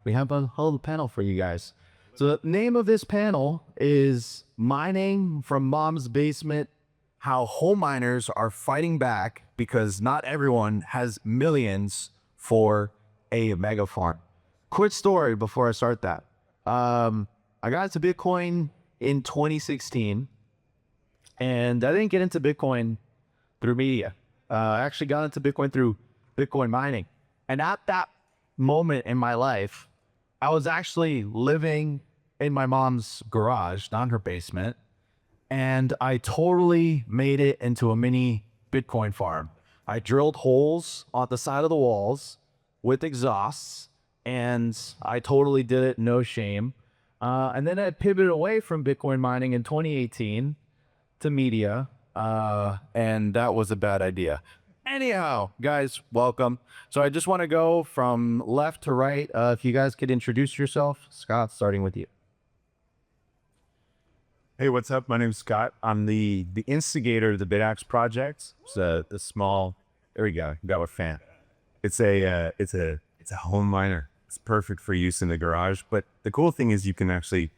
We have a whole panel for you guys. So the name of this panel is Mining from Mom's Basement: How Home Miners Are Fighting Back Because Not Everyone Has Millions for a Megafarm. Quick story before I start that. I got into Bitcoin in 2016, and I didn't get into Bitcoin through media. I actually got into Bitcoin through Bitcoin mining. And at that moment in my life, I was actually living in my mom's garage, not her basement. And I totally made it into a mini Bitcoin farm. I drilled holes on the side of the walls with exhausts, and I totally did it, no shame. And then I pivoted away from Bitcoin mining in 2018 to media, and that was a bad idea. Anyhow, guys, welcome. So I just want to go from left to right. If you guys could introduce yourself. Scott, starting with you. Hey, what's up? My name's Scott. I'm the instigator of the Bitaxe project. It's a small. There we go. You got a fan. It's a home miner. It's perfect for use in the garage. But the cool thing is you can actually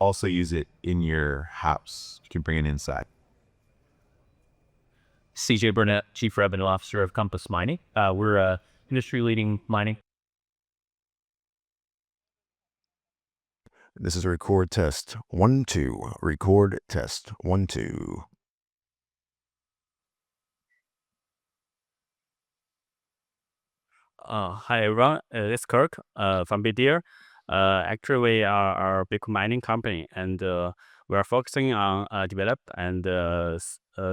also use it in your house. You can bring it inside. Burnett, Chief Revenue Officer of Compass Mining. We're industry-leading mining. This is a record test. 1, 2. Record test. 1, 2. Hi everyone, it's Kirk from Bitdeer. Actually, we are a big mining company, and we are focusing on develop and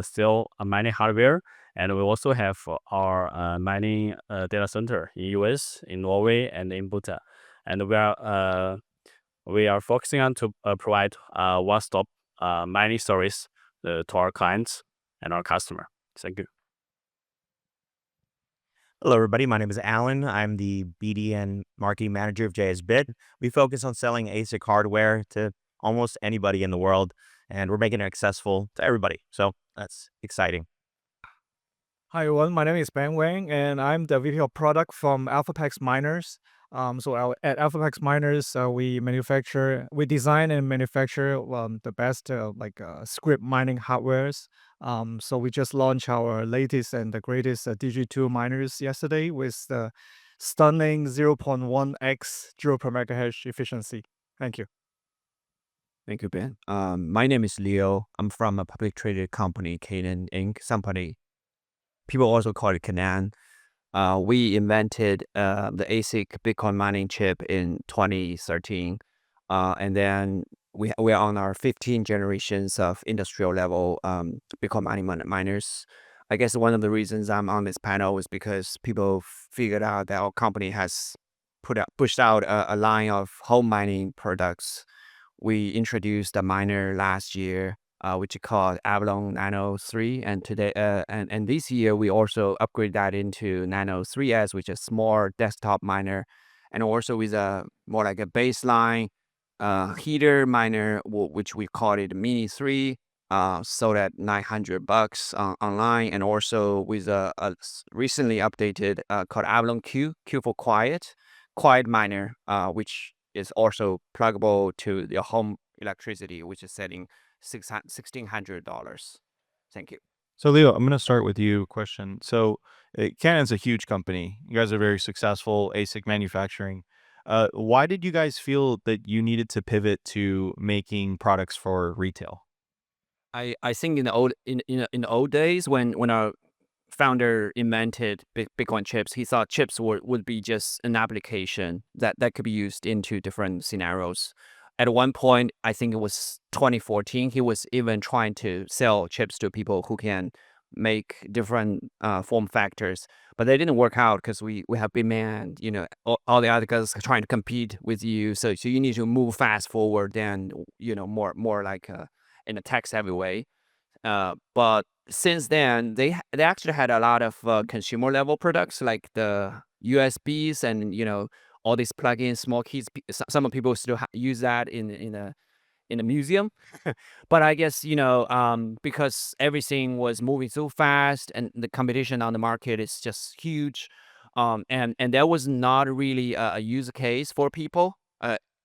sell mining hardware. And we also have our mining data center in US, in Norway, and in Bhutan. And we are focusing on to provide one-stop mining service to our clients and our customer. Thank you. Hello, everybody. My name is Alan. I'm the BDN marketing manager of Jsbit. We focus on selling ASIC hardware to almost anybody in the world, and we're making it accessible to everybody. So that's exciting. Hi everyone, my name is Weng, and I'm the VP of Product from Elphapex Miners. At Elphapex Miners, we design and manufacture the best script mining hardwares. So we just launched our latest and the greatest DG2 miners yesterday with the stunning 0.1x joule per megahash efficiency. Thank you. Thank you, Ben. My name is Leo. I'm from a public traded company, Canaan Inc. Company. People also call it Canaan. We invented the ASIC Bitcoin mining chip in 2013. And then we are on our 15 generations of industrial level Bitcoin mining miners. I guess one of the reasons I'm on this panel is because people figured out that our company has pushed out a line of home mining products. We introduced a miner last year, which is called Avalon Nano 3, and today and this year we also upgrade that into Nano 3S, which is a small desktop miner, and also with a more like a baseline heater miner, which we call it Mini 3, sold at $900 online, and also with a recently updated called Avalon Q for quiet miner, which is also pluggable to your home electricity, which is setting $1,600. Thank you. So Leo, I'm going to start with you. Question. So Canon's a huge company. You guys are very successful ASIC manufacturing. Why did you guys feel that you needed to pivot to making products for retail? I think in the old days when our founder invented Bitcoin chips, he thought chips would be just an application that could be used into different scenarios. At one point, I think it was 2014, he was even trying to sell chips to people who can make different form factors, but they didn't work out because we have Bitmain, all the other guys trying to compete with you. So you need to move fast forward than, more like in a tech-savvy way. But since then, they actually had a lot of consumer level products like the USBs and all these plugins, small keys. Some people still use that in a museum. But I guess because everything was moving so fast and the competition on the market is just huge. And there was not really a use case for people,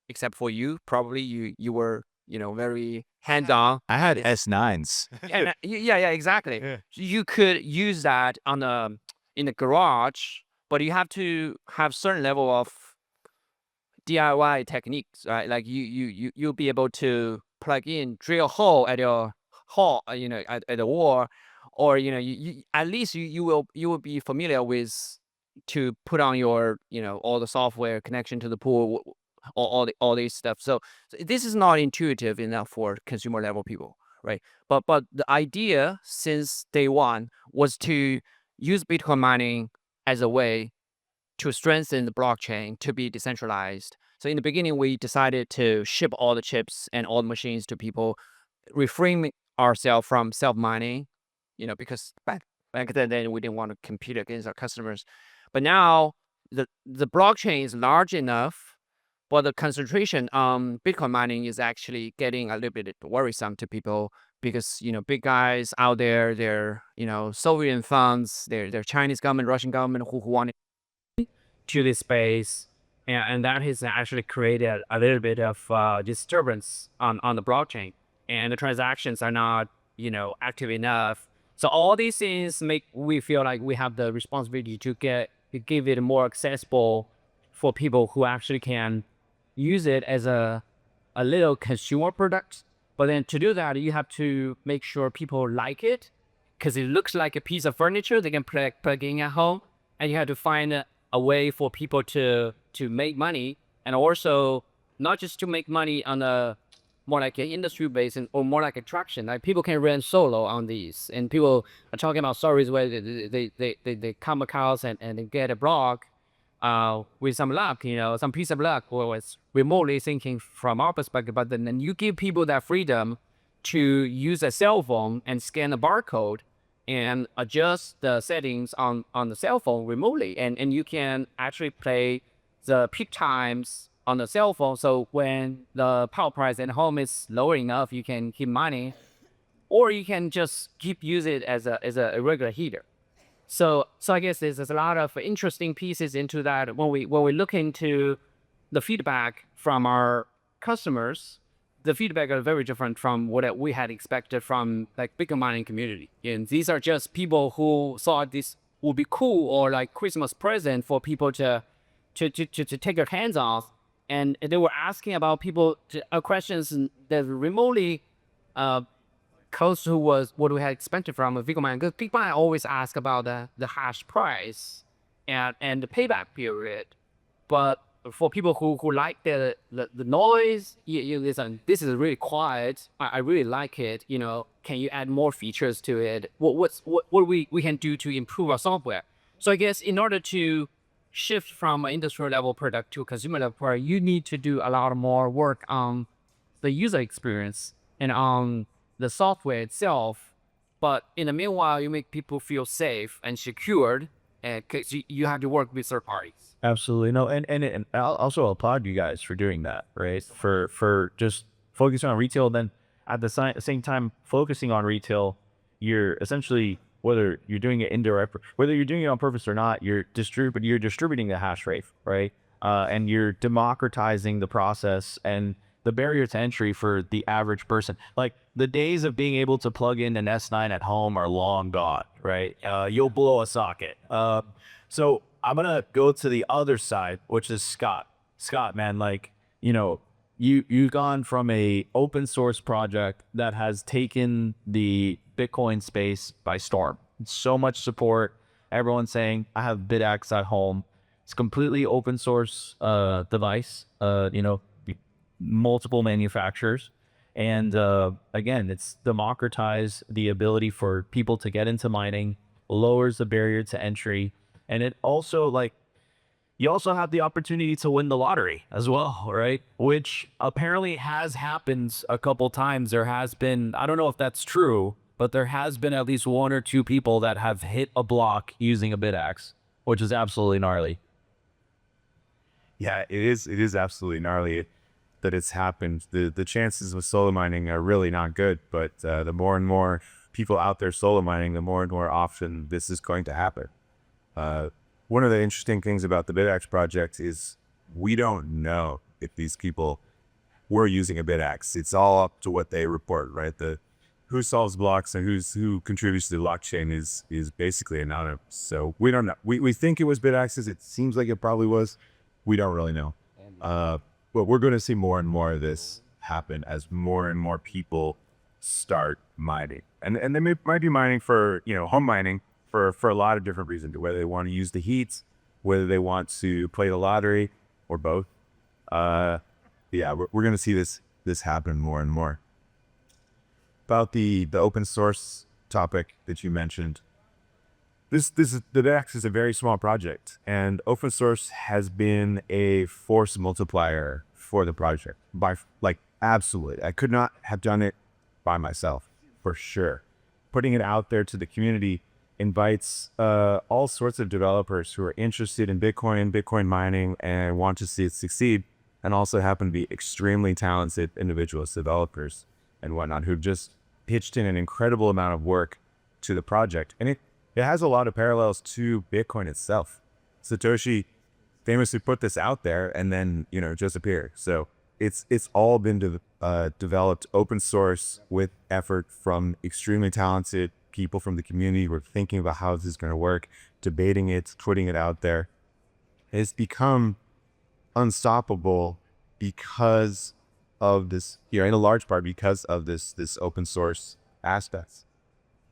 except for you. Probably you were very hands on. I had S9s. Yeah, exactly. Yeah. You could use that in the garage, but you have to have certain level of DIY techniques, right? Like you'll be able to plug in, drill a hole at your hole, at the wall, or you at least you will be familiar with to put on your all the software connection to the pool, all these stuff. So this is not intuitive enough for consumer level people, right? But the idea since day one was to use Bitcoin mining as a way to strengthen the blockchain to be decentralized. So in the beginning, we decided to ship all the chips and all the machines to people, refrain ourselves from self-mining, because back then we didn't want to compete against our customers. But now the blockchain is large enough, but the concentration on Bitcoin mining is actually getting a little bit worrisome to people because big guys out there, they're sovereign funds, they're Chinese government, Russian government who want to this space, and that has actually created a little bit of disturbance on the blockchain, and the transactions are not active enough. So all these things make we feel like we have the responsibility to give it more accessible for people who actually can use it as a little consumer product. But then to do that, you have to make sure people like it because it looks like a piece of furniture they can plug in at home, and you have to find a way for people to make money, and also not just to make money on a more like an industry basis or more like attraction. Like people can rent solo on these, and people are talking about stories where they come across and they get a block with some luck, some piece of luck, or it's remotely thinking from our perspective. But then you give people that freedom to use a cell phone and scan a barcode and adjust the settings on the cell phone remotely. And you can actually play the peak times on the cell phone. So when the power price at home is lower enough, you can keep mining, or you can just keep use it as a regular heater. So I guess there's a lot of interesting pieces into that. When we look into the feedback from our customers, the feedback are very different from what we had expected from like Bitcoin mining community. And these are just people who thought this would be cool or like Christmas present for people to take their hands off. And they were asking about questions that remotely close to was what we had expected from a Bitcoin miner. Because Bitcoin always ask about the hash price and the payback period. But for people who like the noise, listen, this is really quiet. I really like it. Can you add more features to it? What we can do to improve our software? So I guess in order to shift from an industrial level product to a consumer level product, you need to do a lot more work on the user experience and on the software itself. But in the meanwhile, you make people feel safe and secured, and because you have to work with third parties. Absolutely. No, and I'll also applaud you guys for doing that, right? For just focusing on retail, then at the same time focusing on retail, you're essentially, whether you're doing it indirect, whether you're doing it on purpose or not, you're distributing the hash rate, right? And you're democratizing the process and the barrier to entry for the average person. Like the days of being able to plug in an S9 at home are long gone, right? You'll blow a socket. So I'm gonna go to the other side, which is Scot. Scot, man, like, you've gone from a open source project that has taken the Bitcoin space by storm. So much support. Everyone's saying, I have Bitaxe at home. It's completely open source device, multiple manufacturers. And again, it's democratized the ability for people to get into mining, lowers the barrier to entry. And it also, you also have the opportunity to win the lottery as well, right? Which apparently has happened a couple times. There has been, I don't know if that's true, but there has been at least one or two people that have hit a block using a Bitaxe, which is absolutely gnarly. Yeah, it is absolutely gnarly that it's happened. The chances with solo mining are really not good, but the more and more people out there solo mining, the more and more often this is going to happen. one of the interesting things about the Bitaxe project is we don't know if these people were using a Bitaxe. It's all up to what they report, right? The who solves blocks and who contributes to the blockchain is basically anonymous. So we don't know. We think it was Bitaxes. It seems like it probably was. We don't really know. But we're going to see more and more of this happen as more and more people start mining. And they might be mining for, home mining for a lot of different reasons, whether they want to use the heat, whether they want to play the lottery, or both. Yeah, we're going to see this happen more and more. About the open source topic that you mentioned, the Bitaxe is a very small project, and open source has been a force multiplier for the project. Absolutely, I could not have done it by myself, for sure. Putting it out there to the community invites all sorts of developers who are interested in Bitcoin mining, and want to see it succeed, and also happen to be extremely talented individuals, developers, and whatnot, who've just pitched in an incredible amount of work to the project. And it has a lot of parallels to Bitcoin itself. Satoshi famously put this out there and then, disappeared. So it's all been developed open source with effort from extremely talented people from the community who are thinking about how this is going to work, debating it, putting it out there. It's become unstoppable because of this, in a large part because of this open source aspects.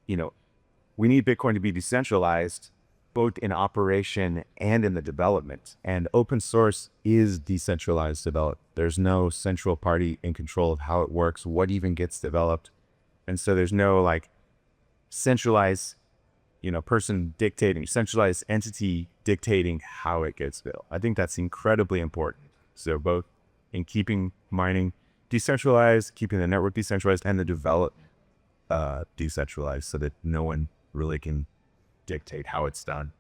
We need Bitcoin to be decentralized, both in operation and in the development. And open source is decentralized development. There's no central party in control of how it works, what even gets developed. And so there's no centralized, person dictating, centralized entity dictating how it gets built. I think that's incredibly important. So both in keeping mining decentralized, keeping the network decentralized, and the development decentralized, so that no one really can dictate how it's done.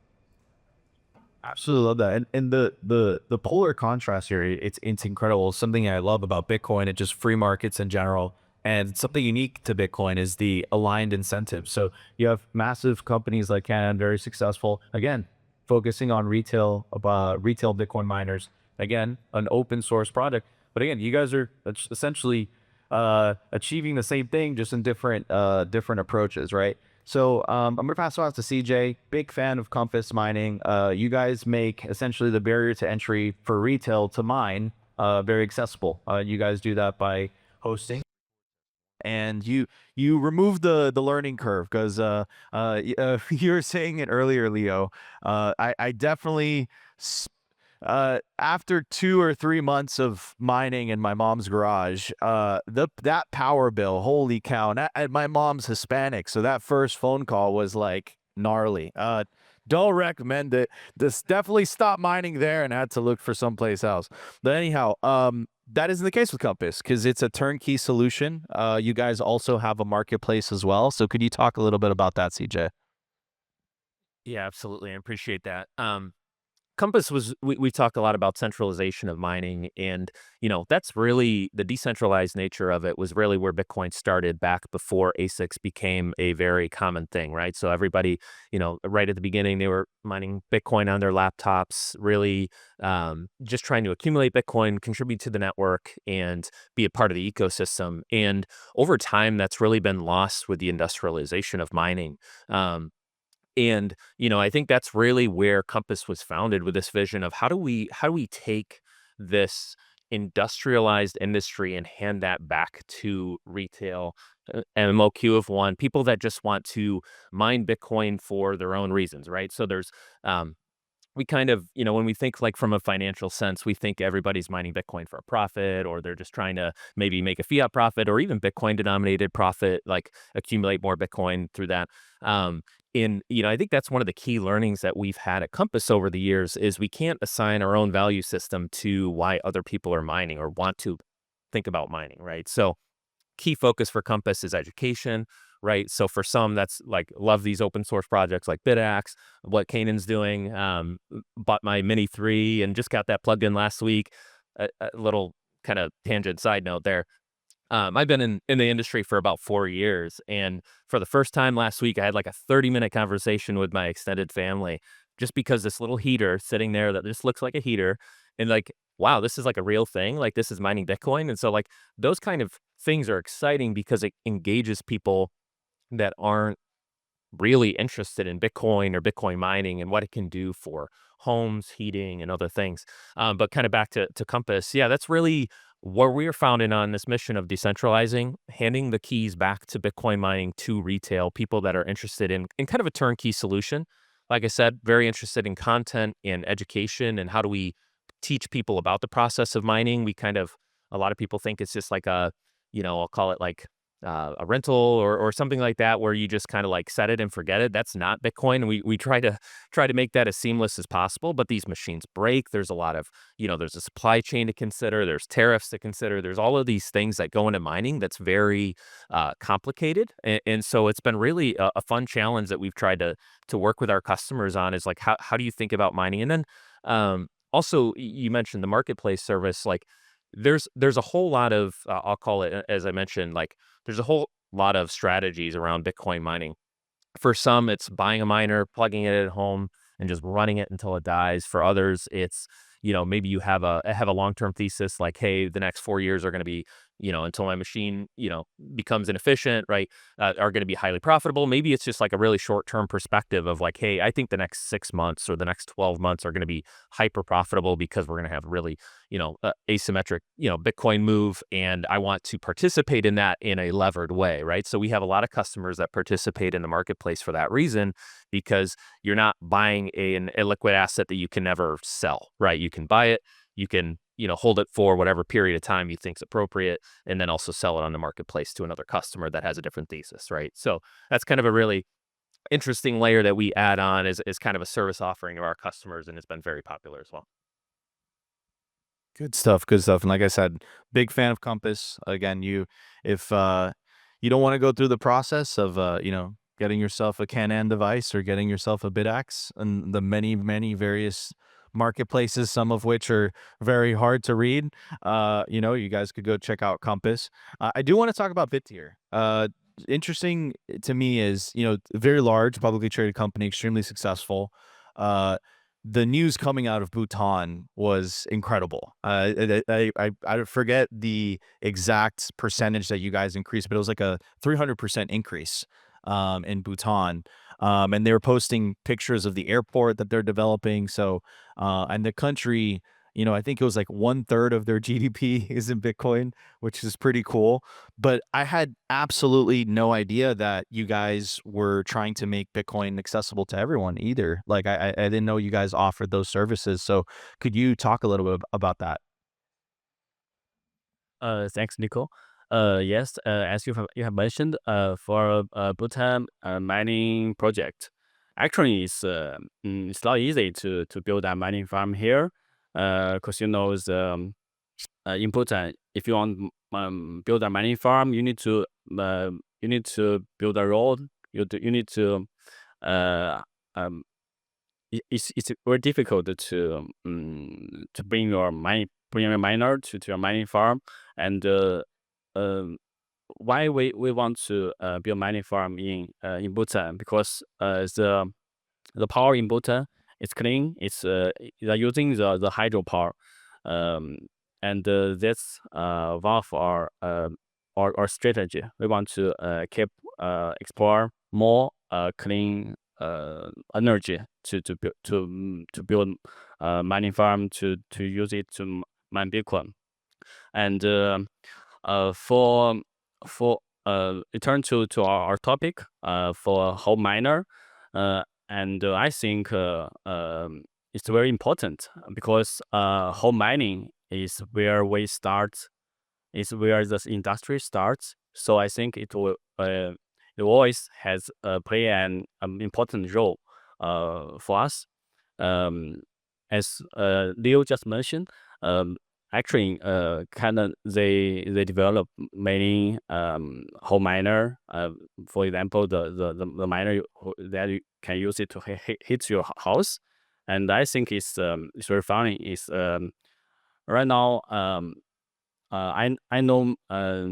Absolutely love that. And the polar contrast here, it's incredible. Something I love about Bitcoin and just free markets in general, and something unique to Bitcoin, is the aligned incentives. So you have massive companies like Canaan, very successful, again, focusing on retail Bitcoin miners, again, an open source product. But again, you guys are essentially achieving the same thing, just in different approaches, right? So I'm going to pass it off to CJ. Big fan of Compass Mining. You guys make essentially the barrier to entry for retail to mine very accessible. You guys do that by hosting, and you remove the learning curve, because you were saying it earlier, Leo. I definitely after 2 or 3 months of mining in my mom's garage, that power bill, holy cow! And my mom's Hispanic, so that first phone call was gnarly. Don't recommend it. Just definitely stop mining there and had to look for someplace else. But anyhow, that isn't the case with Compass, because it's a turnkey solution. You guys also have a marketplace as well. So could you talk a little bit about that, CJ? Yeah, absolutely. I appreciate that. Compass we talked a lot about centralization of mining, and that's really the decentralized nature of it was really where Bitcoin started back before ASICs became a very common thing, right? So everybody, right at the beginning, they were mining Bitcoin on their laptops, really just trying to accumulate Bitcoin, contribute to the network, and be a part of the ecosystem. And over time, that's really been lost with the industrialization of mining. And I think that's really where Compass was founded, with this vision of how do we take this industrialized industry and hand that back to retail, MOQ of one, people that just want to mine Bitcoin for their own reasons, right? So there's we kind of, when we think from a financial sense, we think everybody's mining Bitcoin for a profit, or they're just trying to maybe make a fiat profit, or even Bitcoin denominated profit, accumulate more Bitcoin through that. I think that's one of the key learnings that we've had at Compass over the years, is we can't assign our own value system to why other people are mining or want to think about mining, right? So key focus for Compass is education, right? So for some, that's love these open source projects like Bitaxe, what Canaan's doing. Bought my Mini 3 and just got that plugged in last week. A little kind of tangent side note there. I've been in the industry for about 4 years, and for the first time last week, I had a 30-minute conversation with my extended family just because this little heater sitting there that just looks like a heater, and like, wow, this is like a real thing. Like this is mining Bitcoin. And so like those kind of things are exciting because it engages people that aren't really interested in Bitcoin or Bitcoin mining and what it can do for homes, heating, and other things. But kind of back to Compass, yeah, that's really where we are founded on this mission of decentralizing, handing the keys back to Bitcoin mining to retail people that are interested in kind of a turnkey solution. Like I said, very interested in content and education and how do we teach people about the process of mining. A lot of people think it's just like I'll call it like a rental or something like that, where you just kind of like set it and forget it. That's not Bitcoin. We try to make that as seamless as possible. But these machines break. There's a lot of there's a supply chain to consider. There's tariffs to consider. There's all of these things that go into mining. That's very complicated, and so it's been really a fun challenge that we've tried to work with our customers on. Is like how do you think about mining, and then also you mentioned the marketplace service, like. There's a whole lot of I'll call it, as I mentioned, like there's a whole lot of strategies around Bitcoin mining. For some, it's buying a miner, plugging it at home, and just running it until it dies. For others, it's maybe you have a long-term thesis like, hey, the next 4 years are going to be until my machine becomes inefficient, right? Are going to be highly profitable. Maybe it's just like a really short-term perspective of like, hey, I think the next 6 months or the next 12 months are going to be hyper profitable because we're going to have really asymmetric Bitcoin move, and I want to participate in that in a levered way, right? So we have a lot of customers that participate in the marketplace for that reason, because you're not buying a liquid asset that you can never sell, right? You can buy it, you can hold it for whatever period of time you think is appropriate, and then also sell it on the marketplace to another customer that has a different thesis, right? So that's kind of a really interesting layer that we add on as kind of a service offering to our customers, and it's been very popular as well. Good stuff, good stuff. And like I said, big fan of Compass. Again, if you don't want to go through the process of getting yourself a Canaan device or getting yourself a Bitaxe and the many various marketplaces, some of which are very hard to read, you guys could go check out Compass. I do want to talk about Bitdeer. Interesting to me is, very large, publicly traded company, extremely successful. The news coming out of Bhutan was incredible. I forget the exact percentage that you guys increased, but it was like a 300% increase in Bhutan. And they were posting pictures of the airport that they're developing. So, and the country, I think it was like 1/3 of their GDP is in Bitcoin, which is pretty cool. But I had absolutely no idea that you guys were trying to make Bitcoin accessible to everyone either. Like I didn't know you guys offered those services. So could you talk a little bit about that? Thanks, Nico. Yes, as you have mentioned, for Bhutan mining project, actually it's not easy to build a mining farm here, because in Bhutan, if you want build a mining farm, you need to build a road. You need to um, it's very difficult to bring your miner to your mining farm. And um, why we want to build mining farm in Bhutan, because the power in Bhutan is clean. It's they're using the hydropower, um, and that's one of our strategy. We want to keep explore more clean energy to build mining farm to use it to mine Bitcoin. And for return to our topic, for home miner, and I think it's very important, because home mining is where we start, is where this industry starts. So I think it always has play an important role for us. Um, as Leo just mentioned, actually, Canada, they develop many home miner. For example, the miner that you can use it to hit your house, and I think it's very funny. Is right now I know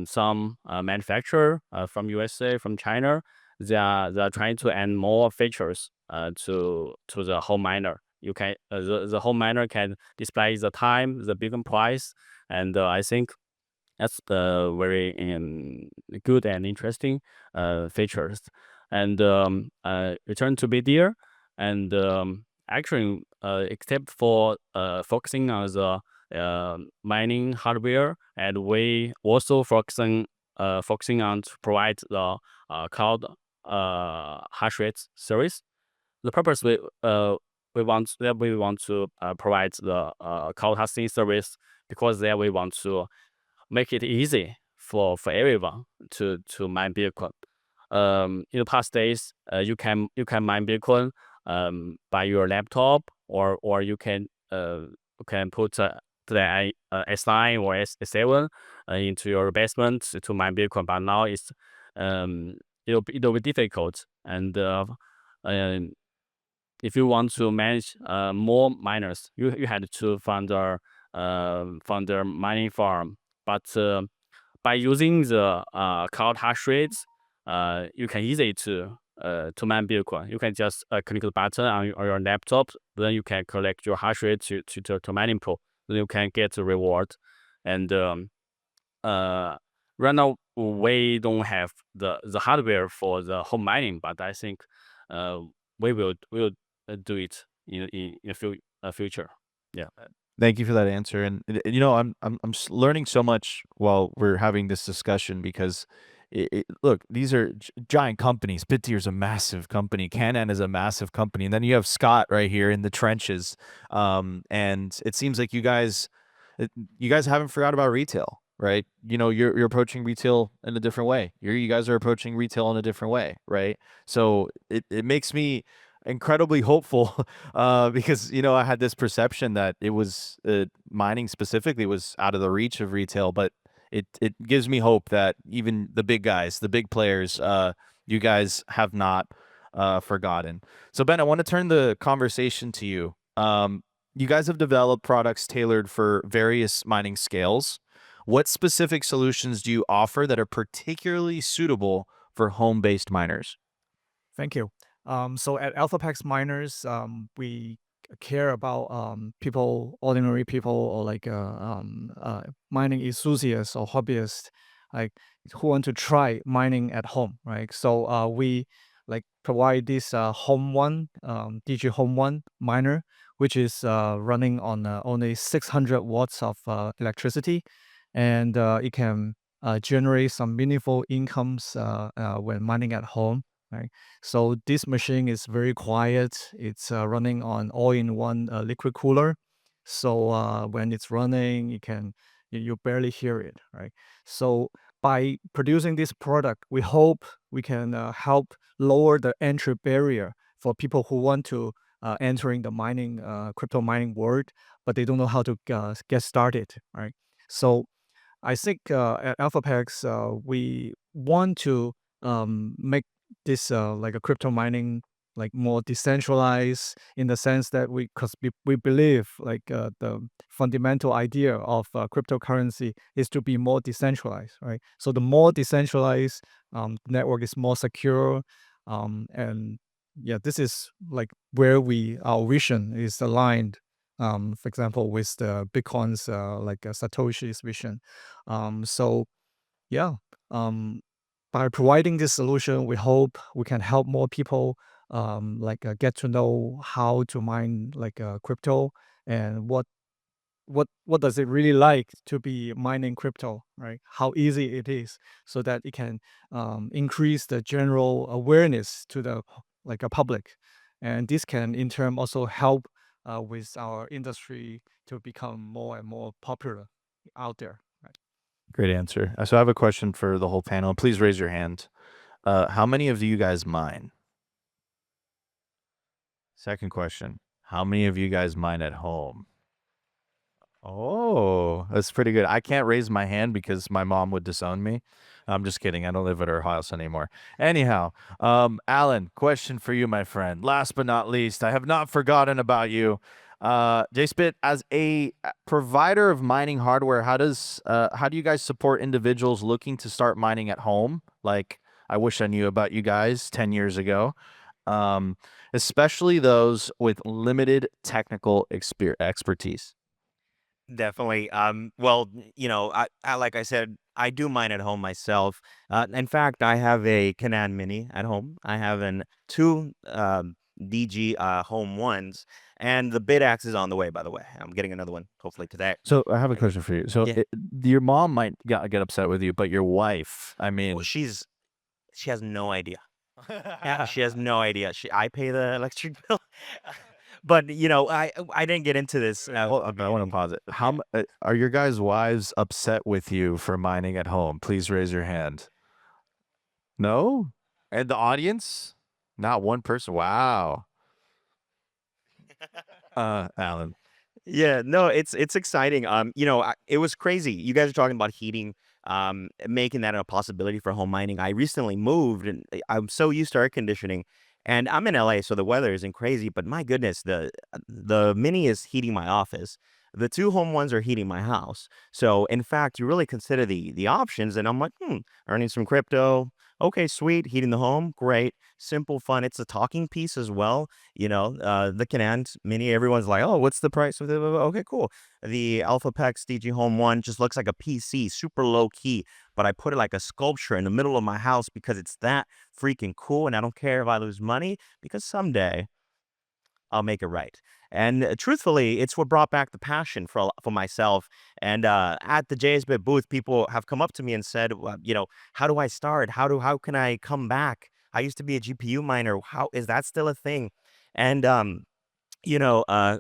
some manufacturer from USA, from China, they are trying to add more features to the home miner. You can the home miner can display the time, the beacon price, and I think that's very good and interesting features. And return to Bitdeer, and actually, except for focusing on the mining hardware, and we also focusing on to provide the cloud hash rate service. The purpose we want to provide the cloud hosting service, because there we want to make it easy for everyone to mine Bitcoin. In the past days, you can mine Bitcoin by your laptop, or you can put the S9 or S7 into your basement to mine Bitcoin. But now it's it'll be difficult, and if you want to manage more miners, you had to find a mining farm. But by using the cloud hash rates, you can easily to mine Bitcoin. You can just click the button on your laptop, then you can collect your hash rate to mining pool. Then you can get the reward. And right now we don't have the hardware for the home mining, but I think we will do it in future. Yeah. Thank you for that answer. And you know, I'm learning so much while we're having this discussion, because look, these are giant companies. Bitdeer is a massive company. Canaan is a massive company, and then you have Scot right here in the trenches. And it seems like you guys haven't forgot about retail, right? You know, you're approaching retail in a different way. You guys are approaching retail in a different way, right? So it makes me incredibly hopeful, because you know, I had this perception that it was mining specifically was out of the reach of retail, but it gives me hope that even the big guys, the big players, you guys have not forgotten. So Ben, I want to turn the conversation to you. You guys have developed products tailored for various mining scales. What specific solutions do you offer that are particularly suitable for home-based miners? Thank you. So at Elphapex Miners, we care about people, ordinary people, or like mining enthusiasts or hobbyists, like who want to try mining at home, right? So we like provide this Home One, DG Home One miner, which is running on only 600 watts of electricity, and it can generate some meaningful incomes when mining at home. Right. So this machine is very quiet. It's running on all-in-one liquid cooler. So when it's running, you barely hear it. Right. So by producing this product, we hope we can help lower the entry barrier for people who want to entering the mining crypto mining world, but they don't know how to get started. Right. So I think at Elphapex, we want to make this like a crypto mining like more decentralized, in the sense that because we believe like the fundamental idea of cryptocurrency is to be more decentralized, right? So the more decentralized network is more secure, and yeah, this is like where our vision is aligned, for example, with the Bitcoin's Satoshi's vision. So yeah, by providing this solution, we hope we can help more people get to know how to mine crypto, and what does it really like to be mining crypto, right? How easy it is, so that it can increase the general awareness to the a public, and this can in turn also help with our industry to become more and more popular out there. Right? Great answer. So I have a question for the whole panel. Please raise your hand. How many of you guys mine? Second question. How many of you guys mine at home? Oh, that's pretty good. I can't raise my hand because my mom would disown me. I'm just kidding. I don't live at her house anymore. Anyhow, Alan, question for you, my friend. Last but not least, I have not forgotten about you. Jsbit, as a provider of mining hardware, how do you guys support individuals looking to start mining at home? Like, I wish I knew about you guys 10 years ago, especially those with limited technical expertise. Definitely. Well, I like I said, I do mine at home myself. In fact, I have a Canaan Mini at home. I have two DG home ones, and the Bitaxe is on the way. By the way, I'm getting another one hopefully today. So I have a question for you. So Yeah. your mom might get upset with you, but your wife, I mean, Well, she has no idea. Yeah, she has no idea. I pay the electric bill. But I didn't get into this. well, I want to pause it. Are your guys' wives upset with you for mining at home? Please raise your hand. No? And the audience? Not one person. Wow. Alan. Yeah, no, it's exciting. It was crazy. You guys are talking about heating, making that a possibility for home mining. I recently moved, and I'm so used to air conditioning, and I'm in LA, so the weather isn't crazy. But my goodness, the Mini is heating my office. The two home ones are heating my house. So in fact, you really consider the options, and I'm like, earning some crypto. Okay, sweet. Heating the home, great. Simple, fun. It's a talking piece as well. The Canaan Mini, everyone's like, oh, what's the price of the, okay, cool. The Elphapex DG Home 1 just looks like a PC, super low key, but I put it like a sculpture in the middle of my house because it's that freaking cool, and I don't care if I lose money because someday I'll make it right. And truthfully, it's what brought back the passion for myself. And at the Jsbit booth, people have come up to me and said, well, how do I start? How can I come back? I used to be a GPU miner. How is that still a thing? And you know, uh,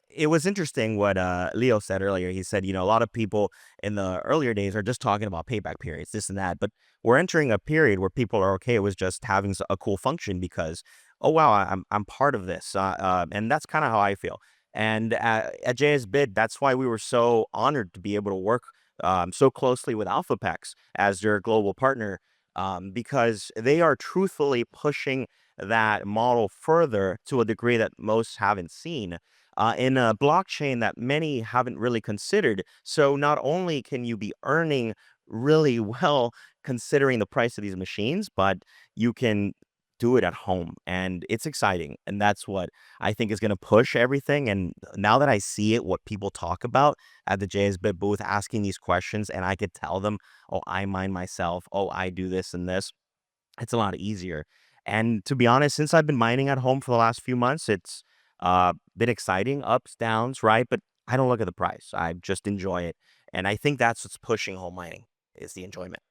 it was interesting what Leo said earlier. He said, a lot of people in the earlier days are just talking about payback periods, this and that. But we're entering a period where people are okay with just having a cool function because, oh wow, I'm part of this, and that's kind of how I feel. And at JSBit, that's why we were so honored to be able to work so closely with Elphapex as their global partner, because they are truthfully pushing that model further to a degree that most haven't seen in a blockchain that many haven't really considered. So not only can you be earning really well considering the price of these machines, but you can do it at home, and it's exciting. And that's what I think is going to push everything. And now that I see it, what people talk about at the JSBit booth, asking these questions, and I could tell them, oh, I mine myself, oh, I do this and this, it's a lot easier. And to be honest, since I've been mining at home for the last few months, it's been exciting, ups, downs, right? But I don't look at the price. I just enjoy it. And I think that's what's pushing home mining is the enjoyment.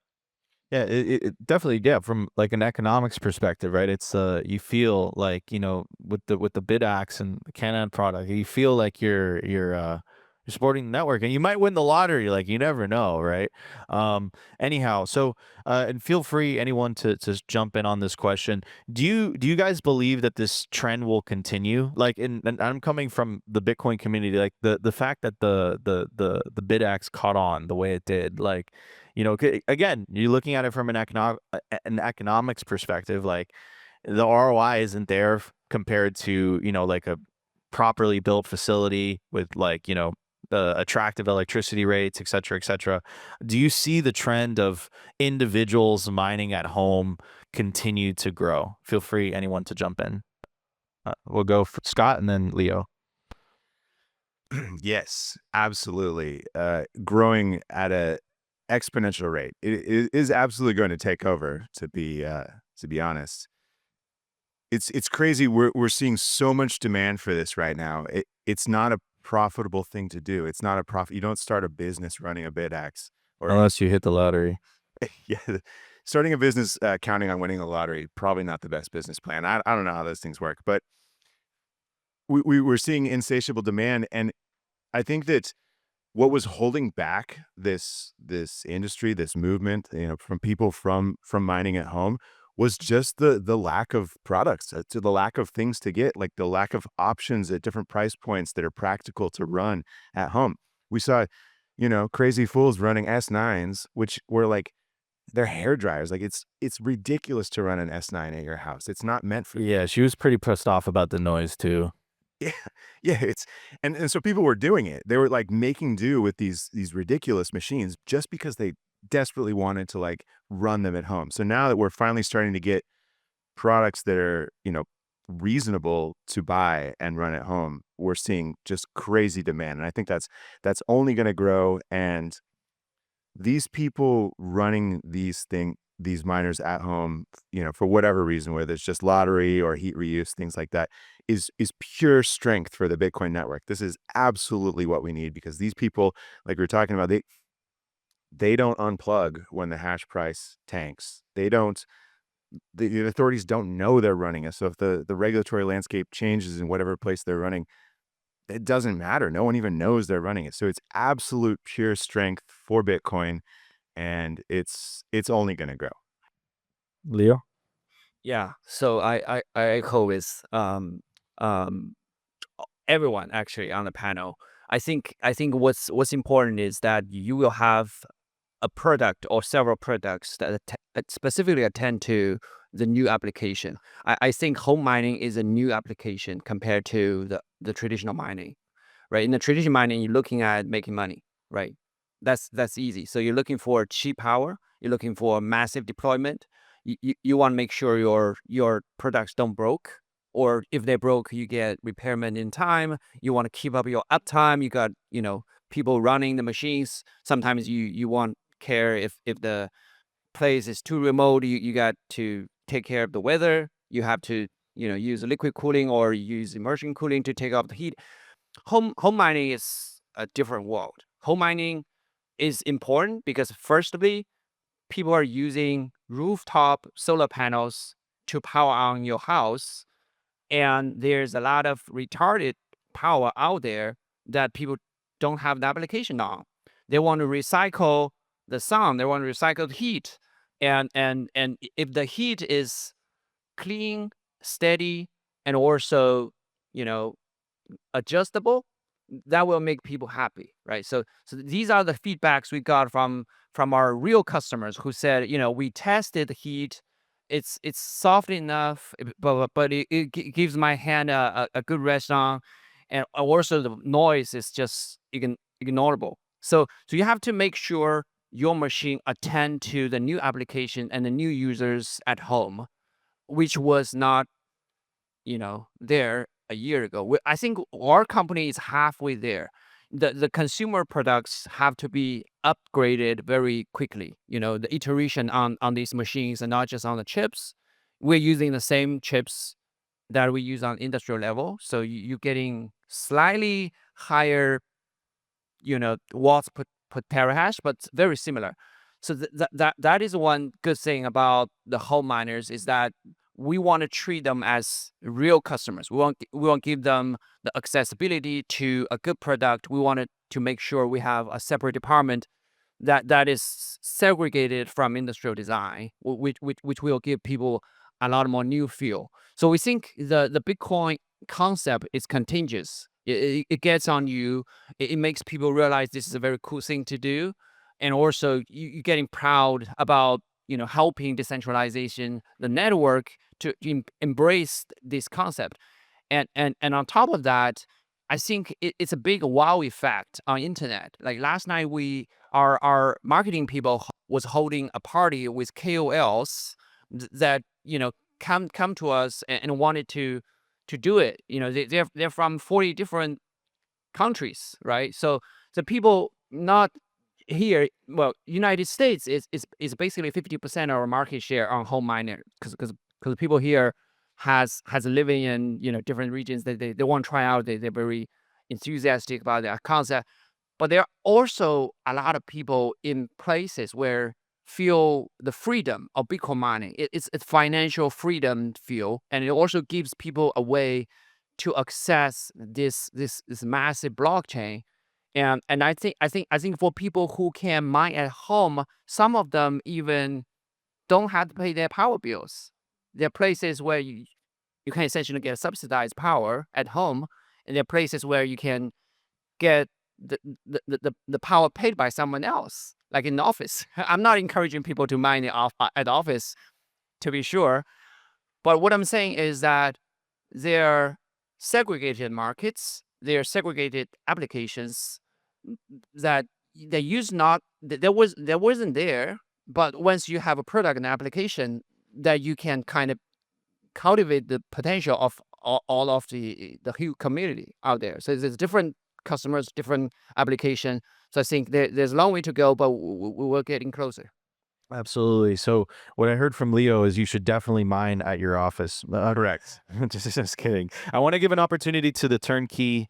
Yeah, it definitely, yeah, from like an economics perspective, right? It's you feel like, with the Bitaxe and the Canaan product, you feel like you're supporting the network, and you might win the lottery, like you never know, right? Anyhow, so and feel free anyone to jump in on this question. Do you guys believe that this trend will continue? Like, and I'm coming from the Bitcoin community, like the fact that the Bitaxe caught on the way it did, like, again, you're looking at it from an economics perspective, like the ROI isn't there compared to, like a properly built facility with, like, the attractive electricity rates, et cetera, et cetera. Do you see the trend of individuals mining at home continue to grow? Feel free, anyone, to jump in. We'll go for Scott and then Leo. Yes, absolutely. Growing at a exponential rate. It is absolutely going to take over. To be honest, it's crazy. We're seeing so much demand for this right now. It's not a profitable thing to do. It's not a profit. You don't start a business running a Bitaxe, or Unless you hit the lottery. yeah, starting a business counting on winning the lottery, probably not the best business plan. I don't know how those things work, but we're seeing insatiable demand, and I think that what was holding back this industry, this movement, from people from mining at home, was just the lack of products, to the lack of things to get, like the lack of options at different price points that are practical to run at home. We saw, crazy fools running S9s, which were like, they're hair dryers. Like it's ridiculous to run an S9 at your house. It's not meant for. Yeah, she was pretty pissed off about the noise too. Yeah, yeah, and so people were doing it. They were like making do with these ridiculous machines just because they desperately wanted to like run them at home. So now that we're finally starting to get products that are, reasonable to buy and run at home, we're seeing just crazy demand. And I think that's only going to grow. And these people running these miners at home, for whatever reason, whether it's just lottery or heat reuse, things like that, is pure strength for the Bitcoin network. This is absolutely what we need, because these people, like we were talking about, they don't unplug when the hash price tanks. The authorities don't know they're running it. So if the regulatory landscape changes in whatever place they're running, it doesn't matter. No one even knows they're running it. So it's absolute pure strength for Bitcoin, and it's only going to grow. Leo? Yeah. So I echo with everyone actually on the panel. I think what's important is that you will have a product or several products that specifically attend to the new application. I think home mining is a new application compared to the traditional mining, right? In the traditional mining, you're looking at making money, right? That's easy. So you're looking for cheap power. You're looking for massive deployment. You want to make sure your products don't broke, or if they broke, you get repairment in time. You want to keep up your uptime. You got people running the machines. Sometimes you want care if the place is too remote, you got to take care of the weather. You have to use liquid cooling or use immersion cooling to take off the heat. Home mining is a different world. Home mining is important because firstly, people are using rooftop solar panels to power on your house, and there's a lot of retarded power out there that people don't have the application on. They want to recycle the sun. They want to recycle the heat. And if the heat is clean, steady, and also, adjustable, that will make people happy, right? So these are the feedbacks we got from our real customers who said, we tested the heat. It's soft enough, but it gives my hand a good rest on, and also the noise is just ignorable. So you have to make sure your machine attend to the new application and the new users at home, which was not there a year ago. I think our company is halfway there. The consumer products have to be upgraded very quickly. The iteration on these machines and not just on the chips. We're using the same chips that we use on industrial level. So you're getting slightly higher, watts per terahash, but very similar. So that is one good thing about the home miners is that we want to treat them as real customers. We want give them the accessibility to a good product. We want to make sure we have a separate department that is segregated from industrial design, which will give people a lot more new feel. So we think the Bitcoin concept is contagious. It gets on you. It makes people realize this is a very cool thing to do, and also you're getting proud about helping decentralization, the network to embrace this concept, and on top of that, I think it's a big wow effect on internet. Like last night, our marketing people was holding a party with KOLs that come to us and wanted to do it. They're from 40 different countries, right? So the people not here, well, United States is basically 50% of our market share on home miner because people here has living in different regions that they want to try out. They're very enthusiastic about that concept. But there are also a lot of people in places where feel the freedom of Bitcoin mining. It's a financial freedom feel, and it also gives people a way to access this massive blockchain. And I think for people who can mine at home, some of them even don't have to pay their power bills. There are places where you can essentially get subsidized power at home, and there are places where you can get the power paid by someone else, like in the office. I'm not encouraging people to mine it off at the office, to be sure. But what I'm saying is that they're segregated markets, they're segregated applications that they use not there wasn't there, but once you have a product and application that you can kind of cultivate the potential of all of the huge community out there. So there's different customers, different application. So I think there's a long way to go, but we're getting closer. Absolutely. So what I heard from Leo is you should definitely mine at your office. Correct. Just kidding. I want to give an opportunity to the turnkey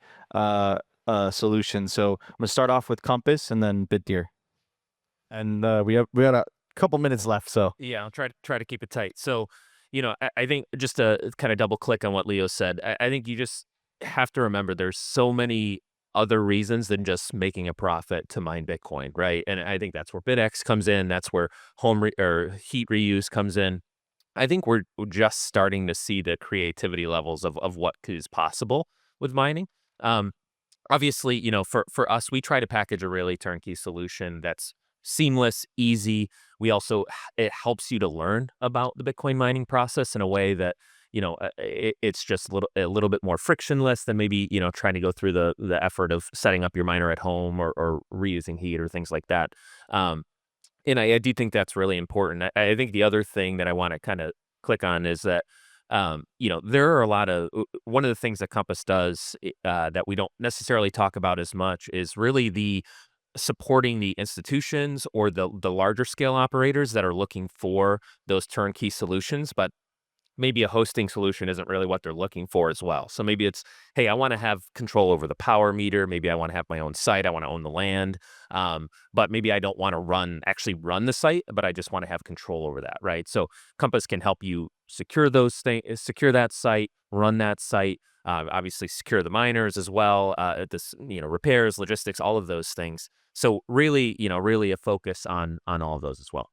solution. So I'm gonna start off with Compass and then Bitdeer. And we got a couple minutes left. So Yeah, I'll try to keep it tight. So, I think just to kind of double click on what Leo said, I think you just have to remember there's so many other reasons than just making a profit to mine Bitcoin, right? And I think that's where Bitaxe comes in. That's where or heat reuse comes in. I think we're just starting to see the creativity levels of what is possible with mining. Obviously, for us, we try to package a really turnkey solution that's seamless, easy. We also, it helps you to learn about the Bitcoin mining process in a way that, it's just a little bit more frictionless than maybe, trying to go through the effort of setting up your miner at home or reusing heat or things like that. And I do think that's really important. I think the other thing that I want to kind of click on is that, there are a lot of, one of the things that Compass does that we don't necessarily talk about as much is really the supporting the institutions or the larger scale operators that are looking for those turnkey solutions, but maybe a hosting solution isn't really what they're looking for as well. So maybe it's, hey, I want to have control over the power meter. Maybe I want to have my own site. I want to own the land. But maybe I don't want to actually run the site, but I just want to have control over that, right? So Compass can help you secure those things, secure that site, run that site, obviously secure the miners as well, repairs, logistics, all of those things. So really, really a focus on all of those as well.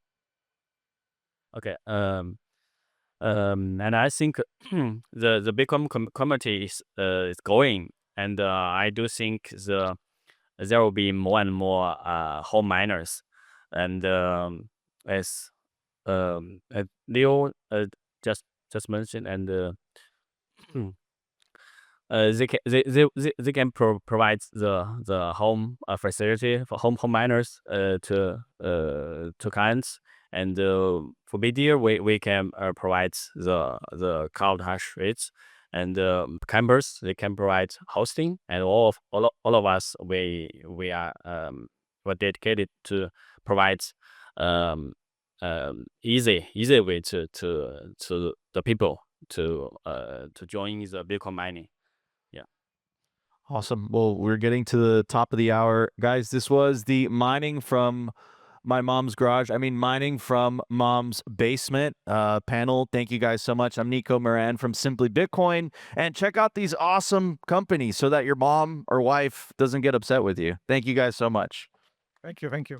Okay. And I think the Bitcoin community is growing, and I do think there will be more and more home miners, and as Leo just mentioned, and they can provide the home facility for home miners to clients. And for Bitdeer, we can provide the cloud hash rates, and campers they can provide hosting, and all of us we are we're dedicated to provide easy way to the people to join the Bitcoin mining. awesome. Well, we're getting to the top of the hour, guys. This was the mining from my mom's garage. Mining from mom's basement panel. Thank you guys so much. I'm Nico Moran from Simply Bitcoin, and check out these awesome companies so that your mom or wife doesn't get upset with you. Thank you guys so much. Thank you.